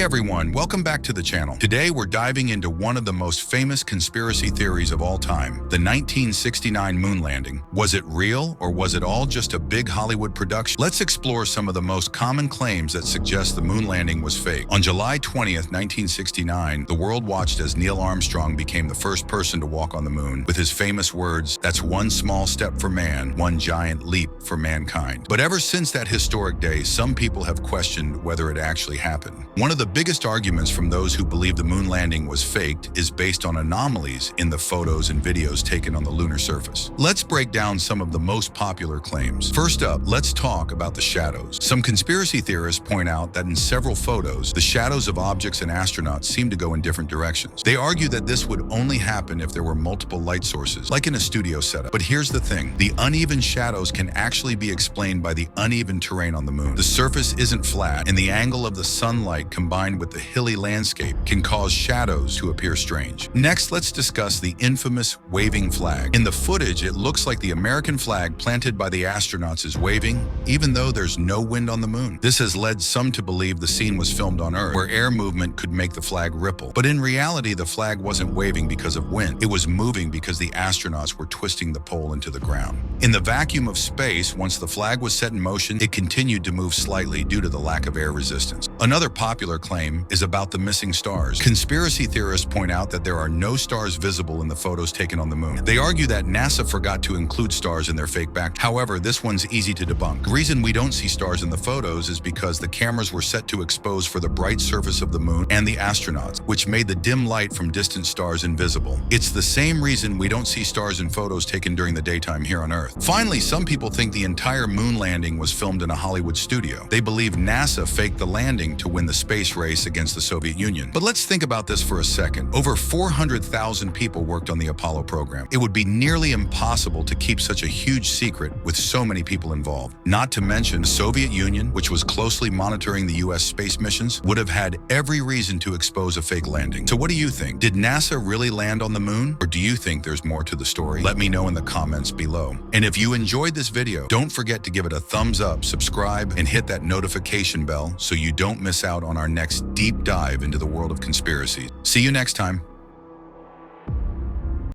Hey everyone, welcome back to the channel. Today we're diving into one of the most famous conspiracy theories of all time, the 1969 moon landing. Was it real, or was it all just a big Hollywood production? Let's explore some of the most common claims that suggest the moon landing was fake. On July 20th, 1969, the world watched as Neil Armstrong became the first person to walk on the moon with his famous words, "That's one small step for man, one giant leap for mankind." But ever since that historic day, some people have questioned whether it actually happened. One of the biggest arguments from those who believe the moon landing was faked is based on anomalies in the photos and videos taken on the lunar surface. Let's break down some of the most popular claims. First up, let's talk about the shadows. Some conspiracy theorists point out that in several photos, the shadows of objects and astronauts seem to go in different directions. They argue that this would only happen if there were multiple light sources, like in a studio setup. But here's the thing, the uneven shadows can actually be explained by the uneven terrain on the moon. The surface isn't flat, and the angle of the sunlight combined with the hilly landscape can cause shadows to appear strange. Next, let's discuss the infamous waving flag. In the footage, it looks like the American flag planted by the astronauts is waving, even though there's no wind on the moon. This has led some to believe the scene was filmed on Earth, where air movement could make the flag ripple. But in reality, the flag wasn't waving because of wind. It was moving because the astronauts were twisting the pole into the ground. In the vacuum of space, once the flag was set in motion, it continued to move slightly due to the lack of air resistance. Another popular claim is about the missing stars. Conspiracy theorists point out that there are no stars visible in the photos taken on the moon. They argue that NASA forgot to include stars in their fake back. However, this one's easy to debunk. The reason we don't see stars in the photos is because the cameras were set to expose for the bright surface of the moon and the astronauts, which made the dim light from distant stars invisible. It's the same reason we don't see stars in photos taken during the daytime here on Earth. Finally, some people think the entire moon landing was filmed in a Hollywood studio. They believe NASA faked the landing to win the space race against the Soviet Union. But let's think about this for a second. Over 400,000 people worked on the Apollo program. It would be nearly impossible to keep such a huge secret with so many people involved. Not to mention, the Soviet Union, which was closely monitoring the US space missions, would have had every reason to expose a fake landing. So what do you think? Did NASA really land on the moon? Or do you think there's more to the story? Let me know in the comments below. And if you enjoyed this video, don't forget to give it a thumbs up, subscribe, and hit that notification bell so you don't miss out on our next deep dive into the world of conspiracies. See you next time.